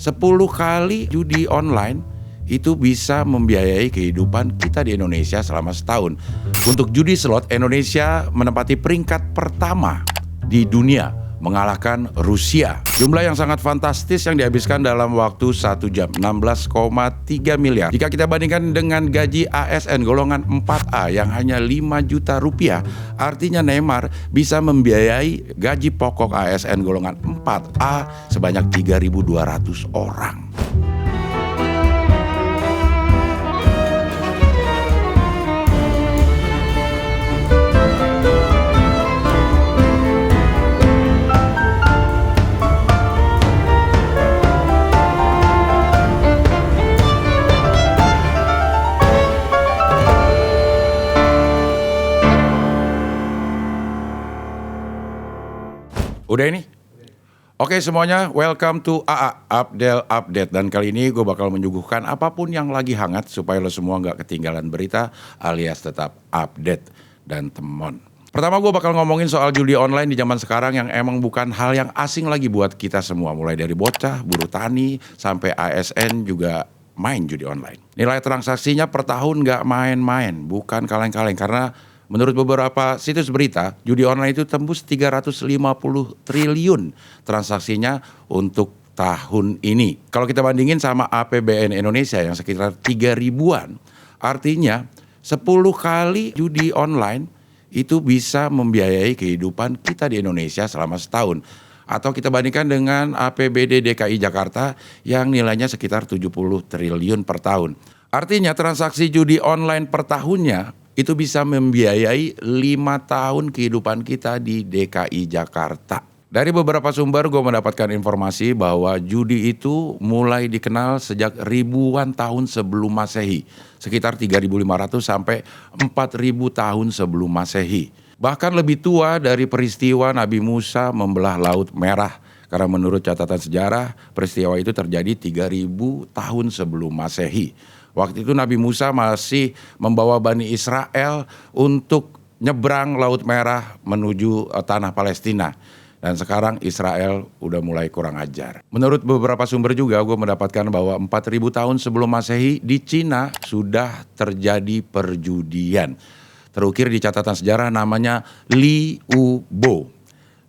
10 kali judi online itu bisa membiayai kehidupan kita di Indonesia selama setahun. Untuk judi slot, Indonesia menempati peringkat pertama di dunia, mengalahkan Rusia. Jumlah yang sangat fantastis yang dihabiskan dalam waktu 1 jam, 16,3 miliar. Jika kita bandingkan dengan gaji ASN golongan 4A yang hanya 5 juta rupiah, artinya Neymar bisa membiayai gaji pokok ASN golongan 4A sebanyak 3.200 orang. Udah ini? Oke semuanya, welcome to AA Abdel Update. Dan kali ini gue bakal menyuguhkan apapun yang lagi hangat supaya lo semua gak ketinggalan berita alias tetap update dan temon. Pertama gue bakal ngomongin soal judi online di zaman sekarang yang emang bukan hal yang asing lagi buat kita semua. Mulai dari bocah, buruh tani, sampai ASN juga main judi online. Nilai transaksinya per tahun gak main-main, bukan kaleng-kaleng. Karena menurut beberapa situs berita, judi online itu tembus 350 triliun transaksinya untuk tahun ini. Kalau kita bandingin sama APBN Indonesia yang sekitar 3 ribuan, artinya 10 kali judi online itu bisa membiayai kehidupan kita di Indonesia selama setahun. Atau kita bandingkan dengan APBD DKI Jakarta yang nilainya sekitar 70 triliun per tahun. Artinya transaksi judi online per tahunnya itu bisa membiayai 5 tahun kehidupan kita di DKI Jakarta. Dari beberapa sumber gue mendapatkan informasi bahwa judi itu mulai dikenal sejak ribuan tahun sebelum Masehi. Sekitar 3.500 sampai 4.000 tahun sebelum Masehi. Bahkan lebih tua dari peristiwa Nabi Musa membelah Laut Merah. Karena menurut catatan sejarah, peristiwa itu terjadi 3.000 tahun sebelum Masehi. Waktu itu Nabi Musa masih membawa Bani Israel untuk nyebrang Laut Merah menuju tanah Palestina. Dan sekarang Israel udah mulai kurang ajar. Menurut beberapa sumber juga gue mendapatkan bahwa 4.000 tahun sebelum Masehi di Cina sudah terjadi perjudian. Terukir di catatan sejarah namanya Li Ubo.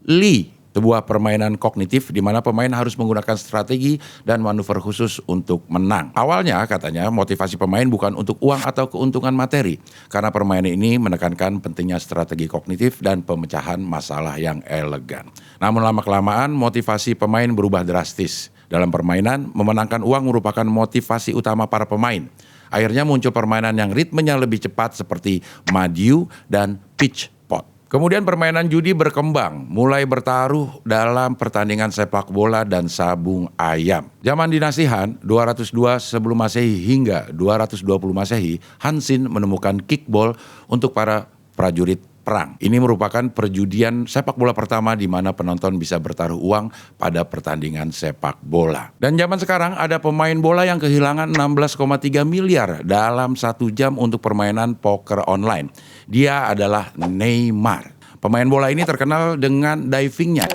Li, sebuah permainan kognitif di mana pemain harus menggunakan strategi dan manuver khusus untuk menang. Awalnya katanya motivasi pemain bukan untuk uang atau keuntungan materi, karena permainan ini menekankan pentingnya strategi kognitif dan pemecahan masalah yang elegan. Namun lama-kelamaan motivasi pemain berubah drastis. Dalam permainan, memenangkan uang merupakan motivasi utama para pemain. Akhirnya muncul permainan yang ritmenya lebih cepat seperti Madiu dan Pitch Pot. Kemudian permainan judi berkembang, mulai bertaruh dalam pertandingan sepak bola dan sabung ayam. Zaman dinasti Han, 202 sebelum Masehi hingga 220 Masehi, Hansin menemukan kickball untuk para prajurit perang. Ini merupakan perjudian sepak bola pertama di mana penonton bisa bertaruh uang pada pertandingan sepak bola. Dan zaman sekarang ada pemain bola yang kehilangan 16,3 miliar dalam 1 jam untuk permainan poker online. Dia adalah Neymar. Pemain bola ini terkenal dengan divingnya.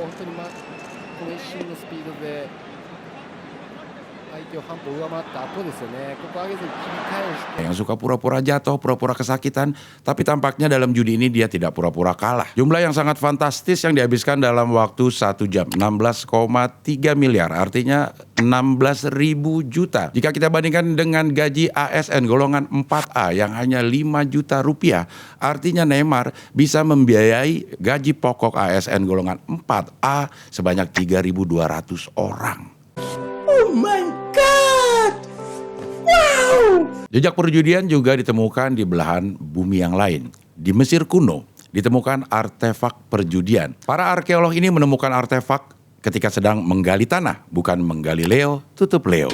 Yang suka pura-pura jatuh, pura-pura kesakitan, tapi tampaknya dalam judi ini dia tidak pura-pura kalah. Jumlah yang sangat fantastis yang dihabiskan dalam waktu 1 jam, 16,3 miliar, artinya 16.000 juta. Jika kita bandingkan dengan gaji ASN golongan 4A yang hanya 5 juta rupiah, artinya Neymar bisa membiayai gaji pokok ASN golongan 4A sebanyak 3.200 orang. Oh my God! Wow! Jejak perjudian juga ditemukan di belahan bumi yang lain. Di Mesir kuno ditemukan artefak perjudian. Para arkeolog ini menemukan artefak ketika sedang menggali tanah, bukan menggali Leo, tutup Leo.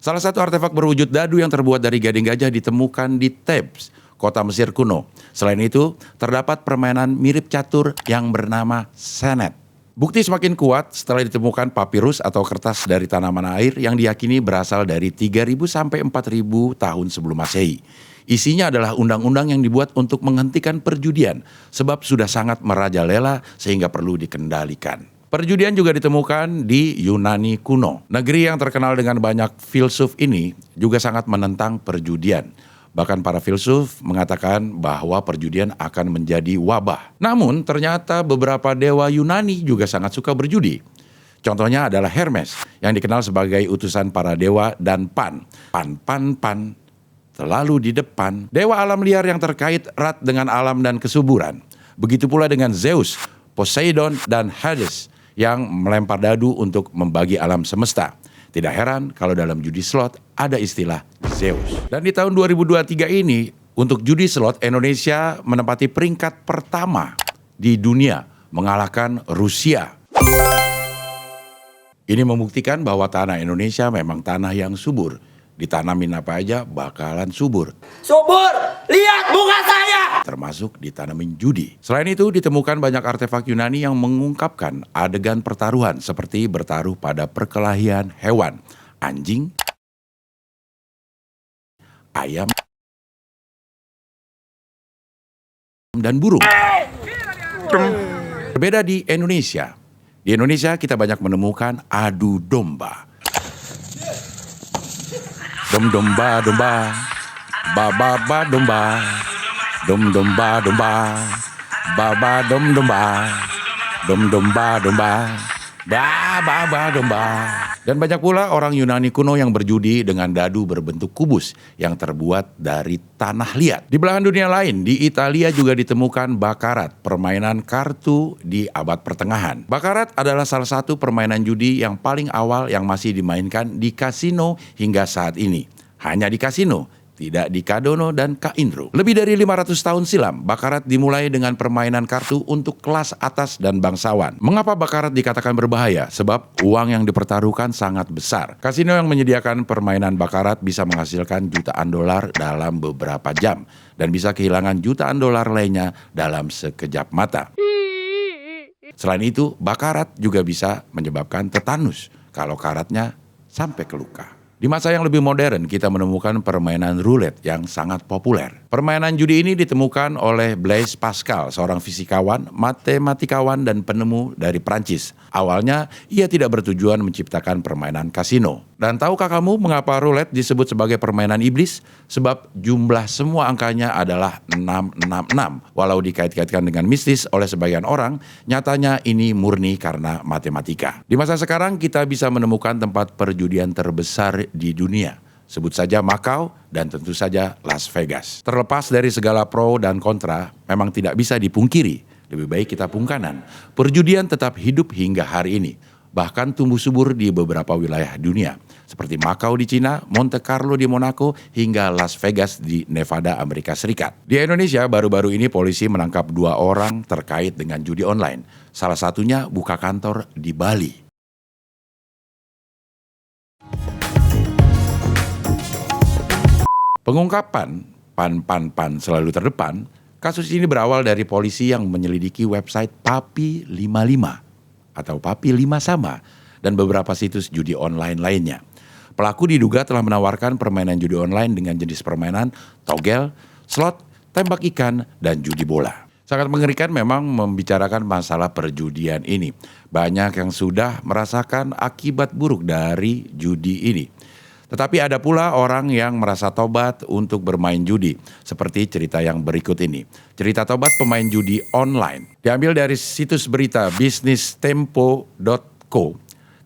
Salah satu artefak berwujud dadu yang terbuat dari gading gajah ditemukan di Thebes, kota Mesir kuno. Selain itu, terdapat permainan mirip catur yang bernama senet. Bukti semakin kuat setelah ditemukan papirus atau kertas dari tanaman air yang diyakini berasal dari 3.000 sampai 4.000 tahun sebelum Masehi. Isinya adalah undang-undang yang dibuat untuk menghentikan perjudian sebab sudah sangat merajalela sehingga perlu dikendalikan. Perjudian juga ditemukan di Yunani kuno. Negeri yang terkenal dengan banyak filsuf ini juga sangat menentang perjudian. Bahkan para filsuf mengatakan bahwa perjudian akan menjadi wabah. Namun ternyata beberapa dewa Yunani juga sangat suka berjudi. Contohnya adalah Hermes yang dikenal sebagai utusan para dewa dan Pan. Pan selalu di depan. Dewa alam liar yang terkait erat dengan alam dan kesuburan. Begitu pula dengan Zeus, Poseidon, dan Hades yang melempar dadu untuk membagi alam semesta. Tidak heran kalau dalam judi slot ada istilah Zeus. Dan di tahun 2023 ini, untuk judi slot Indonesia menempati peringkat pertama di dunia, mengalahkan Rusia. Ini membuktikan bahwa tanah Indonesia memang tanah yang subur. Ditanamin apa aja bakalan subur. Subur, lihat muka saya. Termasuk ditanamin judi. Selain itu ditemukan banyak artefak Yunani yang mengungkapkan adegan pertaruhan seperti bertaruh pada perkelahian hewan, anjing, ayam, dan burung. Berbeda di Indonesia. Di Indonesia kita banyak menemukan adu domba. Dom domba domba, ba domba, dom domba domba, ba dom domba, dom domba domba, ba domba. Dan banyak pula orang Yunani kuno yang berjudi dengan dadu berbentuk kubus yang terbuat dari tanah liat. Di belahan dunia lain, di Italia juga ditemukan bakarat, permainan kartu di abad pertengahan. Bakarat adalah salah satu permainan judi yang paling awal yang masih dimainkan di kasino hingga saat ini. Hanya di kasino, tidak di Kadono dan Kaindro. Lebih dari 500 tahun silam, bakarat dimulai dengan permainan kartu untuk kelas atas dan bangsawan. Mengapa bakarat dikatakan berbahaya? Sebab uang yang dipertaruhkan sangat besar. Kasino yang menyediakan permainan bakarat bisa menghasilkan jutaan dolar dalam beberapa jam dan bisa kehilangan jutaan dolar lainnya dalam sekejap mata. Selain itu, bakarat juga bisa menyebabkan tetanus kalau karatnya sampai ke luka. Di masa yang lebih modern, kita menemukan permainan roulette yang sangat populer. Permainan judi ini ditemukan oleh Blaise Pascal, seorang fisikawan, matematikawan, dan penemu dari Prancis. Awalnya, ia tidak bertujuan menciptakan permainan kasino. Dan tahukah kamu mengapa roulette disebut sebagai permainan iblis? Sebab jumlah semua angkanya adalah 666. Walau dikait-kaitkan dengan mistis oleh sebagian orang, nyatanya ini murni karena matematika. Di masa sekarang, kita bisa menemukan tempat perjudian terbesar di dunia. Sebut saja Macau dan tentu saja Las Vegas. Terlepas dari segala pro dan kontra, memang tidak bisa dipungkiri. Lebih baik kita pungkanan. Perjudian tetap hidup hingga hari ini. Bahkan tumbuh subur di beberapa wilayah dunia. Seperti Macau di Cina, Monte Carlo di Monaco, hingga Las Vegas di Nevada, Amerika Serikat. Di Indonesia, baru-baru ini polisi menangkap 2 orang terkait dengan judi online. Salah satunya buka kantor di Bali. Pengungkapan pan selalu terdepan, kasus ini berawal dari polisi yang menyelidiki website Papi 55 atau Papi 5 Sama dan beberapa situs judi online lainnya. Pelaku diduga telah menawarkan permainan judi online dengan jenis permainan togel, slot, tembak ikan, dan judi bola. Sangat mengerikan memang membicarakan masalah perjudian ini. Banyak yang sudah merasakan akibat buruk dari judi ini. Tetapi ada pula orang yang merasa tobat untuk bermain judi, seperti cerita yang berikut ini. Cerita tobat pemain judi online. Diambil dari situs berita bisnistempo.co.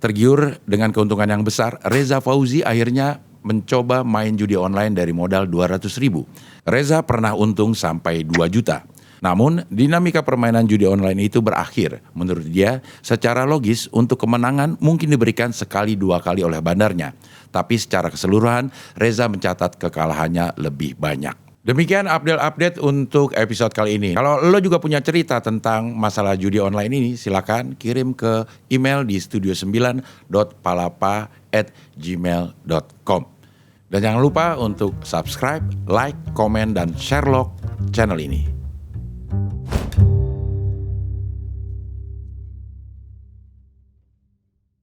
Tergiur dengan keuntungan yang besar, Reza Fauzi akhirnya mencoba main judi online dari modal 200.000. Reza pernah untung sampai 2 juta. Namun, dinamika permainan judi online itu berakhir. Menurut dia, secara logis untuk kemenangan mungkin diberikan sekali 2 kali oleh bandarnya. Tapi secara keseluruhan, Reza mencatat kekalahannya lebih banyak. Demikian update untuk episode kali ini. Kalau lo juga punya cerita tentang masalah judi online ini, silakan kirim ke email di studio9.palapa@gmail.com. Dan jangan lupa untuk subscribe, like, komen, dan share channel ini.